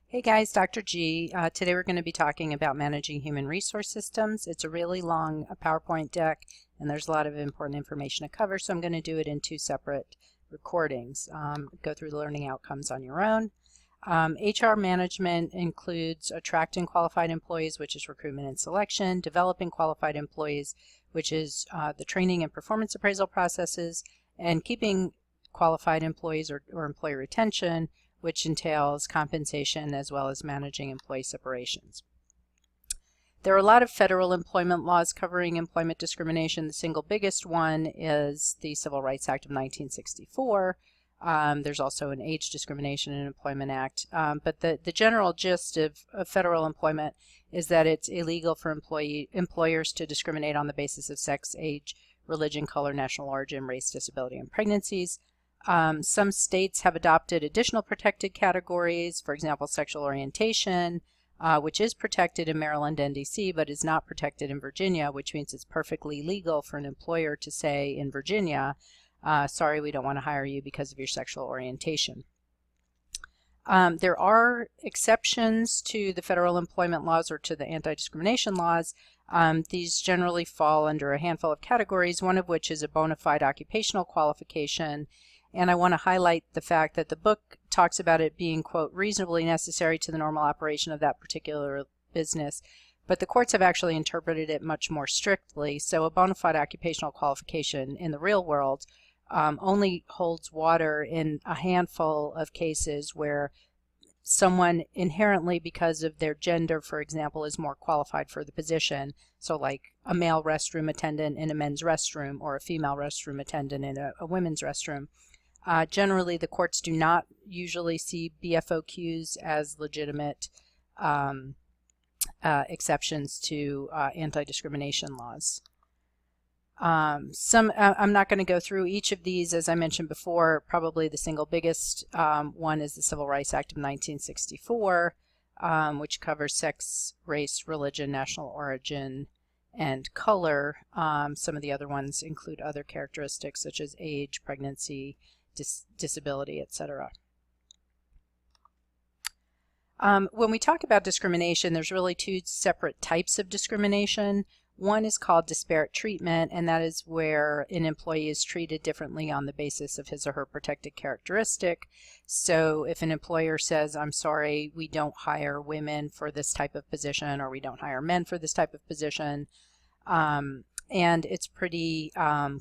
Hey guys, Dr. G. Today we're going to be talking about managing human resource systems. It's a really long PowerPoint deck and there's a lot of important information to cover, so I'm going to do it in two separate recordings. Go through the learning outcomes on your own. HR management includes attracting qualified employees, which is recruitment and selection, developing qualified employees, which is the training and performance appraisal processes, and keeping qualified employees or employee retention, which entails compensation as well as managing employee separations. There are a lot of federal employment laws covering employment discrimination. The single biggest one is the Civil Rights Act of 1964. There's also an Age Discrimination in Employment Act. But the general gist of federal employment is that it's illegal for employers to discriminate on the basis of sex, age, religion, color, national origin, race, disability, and pregnancies. Some states have adopted additional protected categories, for example, sexual orientation, which is protected in Maryland and DC, but is not protected in Virginia, which means it's perfectly legal for an employer to say in Virginia, sorry, we don't want to hire you because of your sexual orientation. There are exceptions to the federal employment laws or to the anti-discrimination laws. These generally fall under a handful of categories, one of which is a bona fide occupational qualification. And I want to highlight the fact that the book talks about it being, quote, reasonably necessary to the normal operation of that particular business. But the courts have actually interpreted it much more strictly. So a bona fide occupational qualification in the real world only holds water in a handful of cases where someone inherently, because of their gender, for example, is more qualified for the position. So like a male restroom attendant in a men's restroom or a female restroom attendant in a women's restroom. Generally, the courts do not usually see BFOQs as legitimate exceptions to anti-discrimination laws. I'm not going to go through each of these. As I mentioned before, probably the single biggest one is the Civil Rights Act of 1964, which covers sex, race, religion, national origin, and color. Some of the other ones include other characteristics such as age, pregnancy, disability, etc. When we talk about discrimination, there's really two separate types of discrimination. One is called disparate treatment, and that is where an employee is treated differently on the basis of his or her protected characteristic. So if an employer says, I'm sorry, we don't hire women for this type of position, or we don't hire men for this type of position, and it's pretty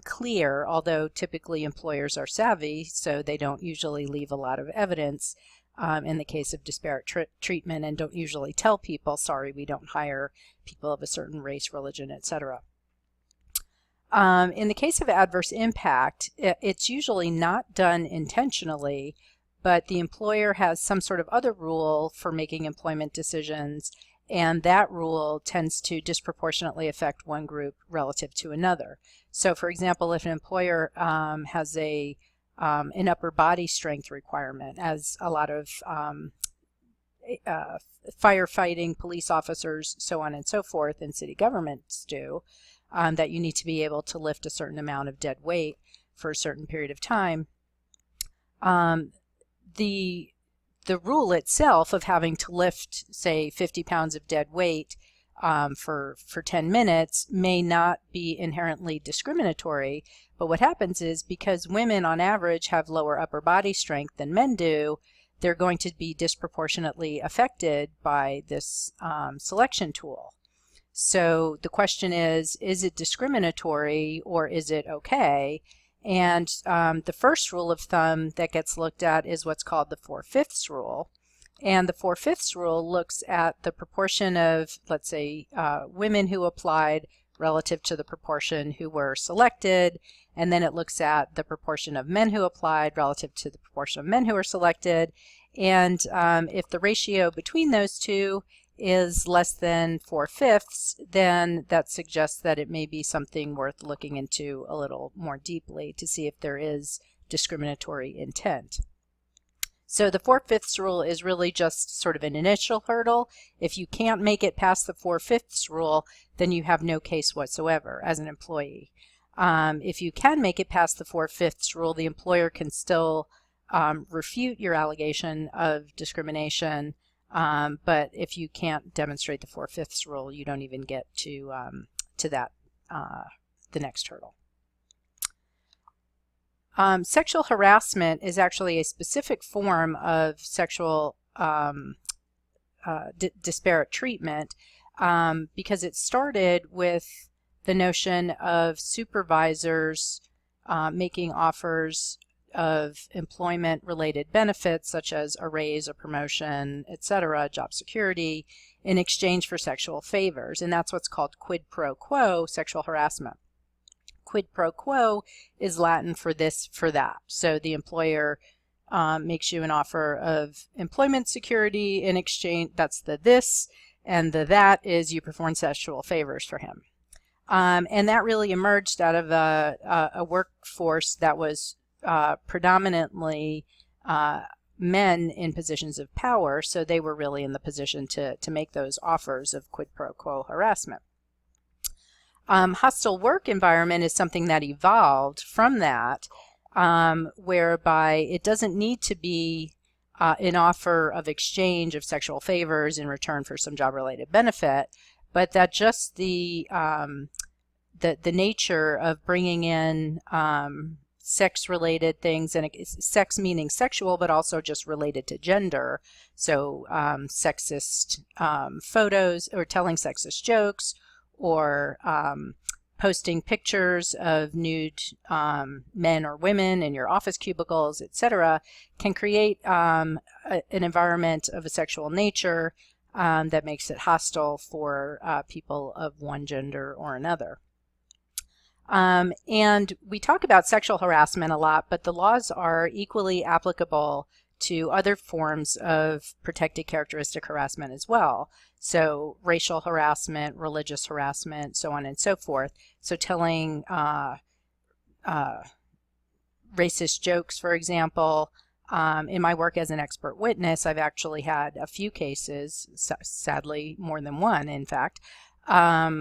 clear, although typically employers are savvy, so they don't usually leave a lot of evidence in the case of disparate treatment, and don't usually tell people, sorry, we don't hire people of a certain race, religion, etc. In the case of adverse impact, it's usually not done intentionally, but the employer has some sort of other rule for making employment decisions, and that rule tends to disproportionately affect one group relative to another. So for example, if an employer has an upper body strength requirement, as a lot of firefighting, police officers, so on and so forth, and city governments do, that you need to be able to lift a certain amount of dead weight for a certain period of time. The rule itself of having to lift, say, 50 pounds of dead weight for 10 minutes may not be inherently discriminatory, but what happens is because women on average have lower upper body strength than men do, they're going to be disproportionately affected by this selection tool. So the question is it discriminatory or is it okay? And the first rule of thumb that gets looked at is what's called the 4/5 rule. And the 4/5 rule looks at the proportion of, let's say, women who applied relative to the proportion who were selected, and then it looks at the proportion of men who applied relative to the proportion of men who were selected. And if the ratio between those two is less than 4/5, then that suggests that it may be something worth looking into a little more deeply to see if there is discriminatory intent. So the 4/5 rule is really just sort of an initial hurdle. If you can't make it past the 4/5 rule, then you have no case whatsoever as an employee. If you can make it past the 4/5 rule, the employer can still refute your allegation of discrimination But if you can't demonstrate the 4/5 rule, you don't even get to that the next hurdle. Sexual harassment is actually a specific form of sexual disparate treatment because it started with the notion of supervisors making offers of employment-related benefits such as a raise, a promotion, etc., job security, in exchange for sexual favors. And that's what's called quid pro quo sexual harassment. Quid pro quo is Latin for this, for that. So the employer makes you an offer of employment security in exchange, that's the this, and the that is you perform sexual favors for him. And that really emerged out of a workforce that was predominantly men in positions of power, so they were really in the position to make those offers of quid pro quo harassment. Hostile work environment is something that evolved from that, whereby it doesn't need to be an offer of exchange of sexual favors in return for some job-related benefit, but that just the nature of bringing in sex-related things, and sex meaning sexual, but also just related to gender. So sexist photos, or telling sexist jokes, or posting pictures of nude men or women in your office cubicles, etc., can create an environment of a sexual nature that makes it hostile for people of one gender or another. And we talk about sexual harassment a lot, but the laws are equally applicable to other forms of protected characteristic harassment as well. So racial harassment, religious harassment, so on and so forth. So telling racist jokes, for example. In my work as an expert witness, I've actually had a few cases, sadly more than one in fact,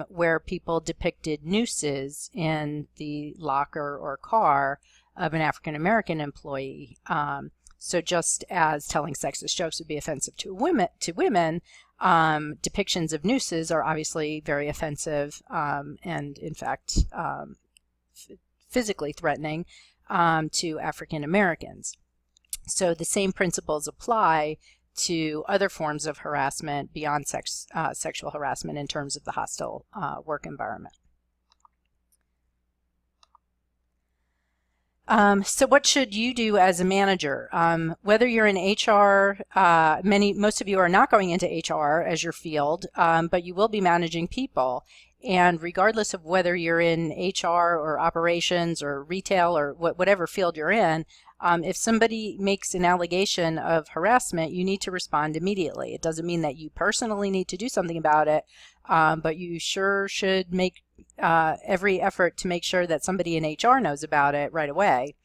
where people depicted nooses in the locker or car of an African-American employee. So just as telling sexist jokes would be offensive to women, depictions of nooses are obviously very offensive and in fact physically threatening to African Americans. So the same principles apply to other forms of harassment beyond sexual harassment in terms of the hostile work environment. So what should you do as a manager? Whether you're in HR, most of you are not going into HR as your field, but you will be managing people. And regardless of whether you're in HR or operations or retail or whatever field you're in, if somebody makes an allegation of harassment, you need to respond immediately. It doesn't mean that you personally need to do something about it, but you sure should make every effort to make sure that somebody in HR knows about it right away.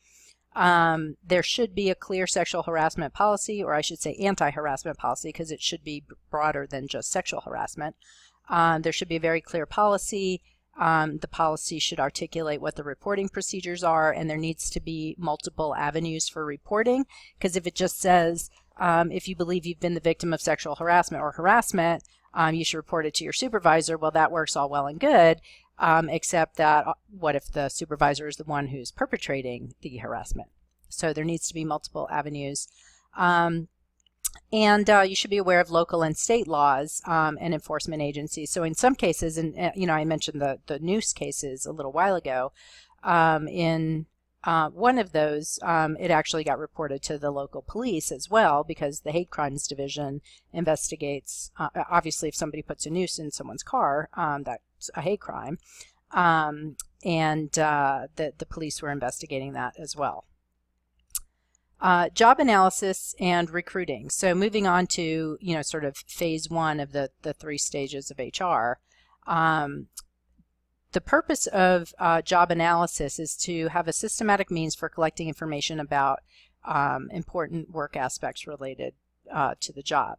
There should be a clear sexual harassment policy, or I should say anti-harassment policy, because it should be broader than just sexual harassment. There should be a very clear policy. The policy should articulate what the reporting procedures are, and there needs to be multiple avenues for reporting, because if it just says, if you believe you've been the victim of sexual harassment or harassment, you should report it to your supervisor. Well, that works all well and good, except that what if the supervisor is the one who's perpetrating the harassment? So there needs to be multiple avenues. And you should be aware of local and state laws and enforcement agencies. So in some cases, and I mentioned the noose cases a little while ago, in one of those, it actually got reported to the local police as well, because the Hate Crimes Division investigates, obviously if somebody puts a noose in someone's car, that's a hate crime, and the police were investigating that as well. Job analysis and recruiting. So moving on to, sort of phase one of the 3 stages of HR. The purpose of job analysis is to have a systematic means for collecting information about important work aspects related to the job.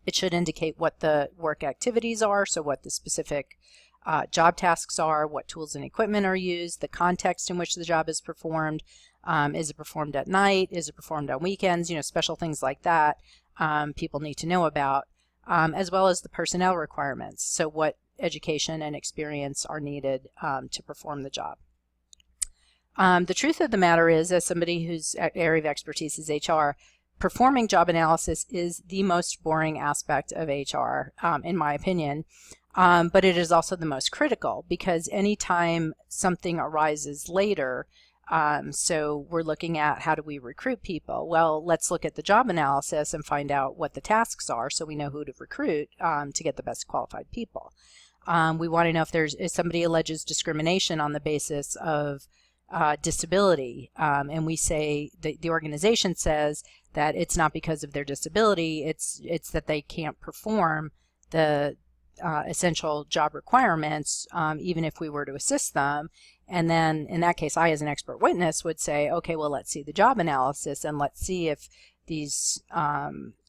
It should indicate what the work activities are, so what the specific job tasks are, what tools and equipment are used, the context in which the job is performed. Is it performed at night? Is it performed on weekends? Special things like that. people need to know about, as well as the personnel requirements. So what education and experience are needed to perform the job. The truth of the matter is, as somebody whose area of expertise is HR, performing job analysis is the most boring aspect of HR, in my opinion, but it is also the most critical, because anytime something arises later, so we're looking at how do we recruit people? Well, let's look at the job analysis and find out what the tasks are so we know who to recruit to get the best qualified people. We want to know if somebody alleges discrimination on the basis of disability, and we say the organization says that it's not because of their disability, it's that they can't perform the essential job requirements, even if we were to assist them. And then in that case, I as an expert witness would say, okay, well, let's see the job analysis and let's see if these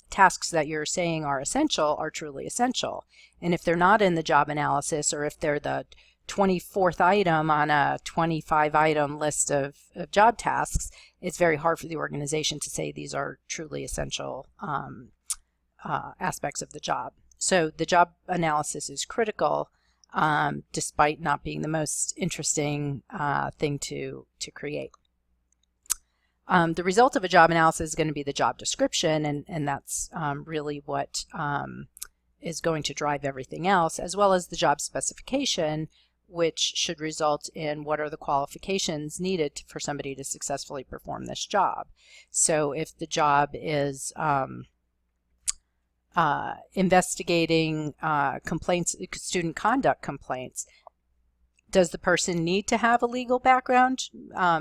tasks that you're saying are essential are truly essential. And if they're not in the job analysis, or if they're the 24th item on a 25-item list of job tasks, it's very hard for the organization to say these are truly essential aspects of the job. So the job analysis is critical, despite not being the most interesting thing to create. The result of a job analysis is going to be the job description, and that's really what is going to drive everything else, as well as the job specification, which should result in what are the qualifications needed for somebody to successfully perform this job. So if the job is investigating complaints, student conduct complaints, does the person need to have a legal background?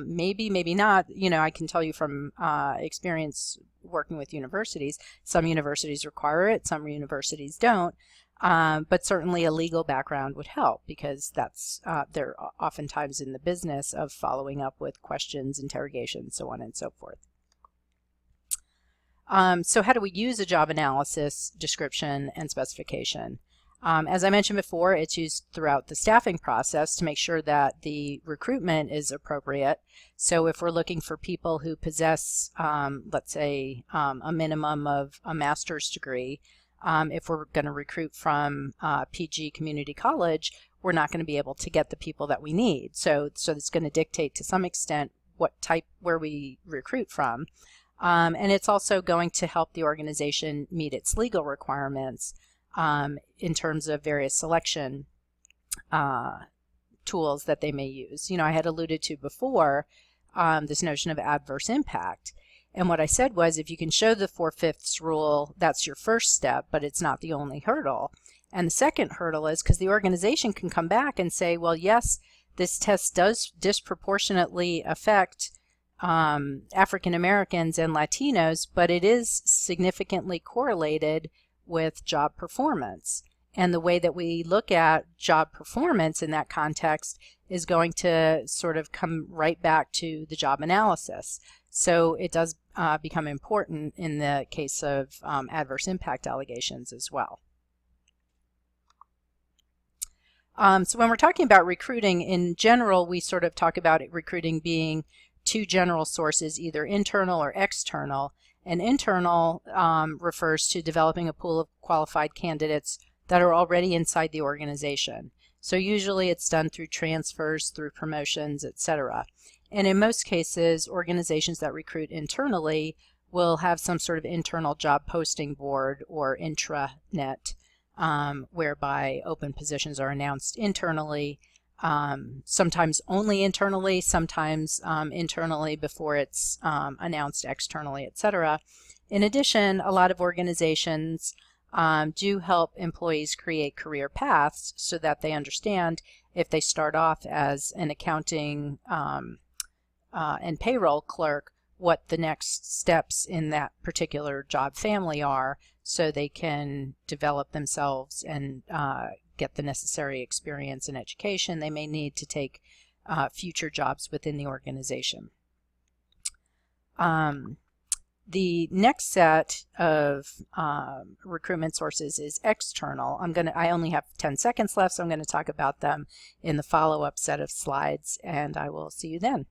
Maybe, maybe not. You know, I can tell you from experience working with universities, some universities require it, some universities don't. But certainly a legal background would help, because that's they're oftentimes in the business of following up with questions, interrogations, so on and so forth. So how do we use a job analysis, description, and specification? As I mentioned before, it's used throughout the staffing process to make sure that the recruitment is appropriate. So if we're looking for people who possess, let's say, a minimum of a master's degree, if we're going to recruit from PG Community College, we're not going to be able to get the people that we need. So it's going to dictate to some extent where we recruit from. And it's also going to help the organization meet its legal requirements in terms of various selection tools that they may use. You know, I had alluded to before this notion of adverse impact. And what I said was, if you can show the 4/5 rule, that's your first step, but it's not the only hurdle. And the second hurdle is because the organization can come back and say, well, yes, this test does disproportionately affect African Americans and Latinos, but it is significantly correlated with job performance. And the way that we look at job performance in that context is going to sort of come right back to the job analysis. So it does become important in the case of adverse impact allegations as well. So when we're talking about recruiting, in general, we sort of talk about recruiting being two general sources, either internal or external. And internal refers to developing a pool of qualified candidates that are already inside the organization. So usually it's done through transfers, through promotions, etc. And in most cases, organizations that recruit internally will have some sort of internal job posting board or intranet, whereby open positions are announced internally, sometimes only internally, sometimes internally before it's announced externally, etc. In addition, a lot of organizations do help employees create career paths so that they understand if they start off as an accounting and payroll clerk, what the next steps in that particular job family are, so they can develop themselves and get the necessary experience and education they may need to take future jobs within the organization. The next set of recruitment sources is external. I only have 10 seconds left, so I'm going to talk about them in the follow-up set of slides, and I will see you then.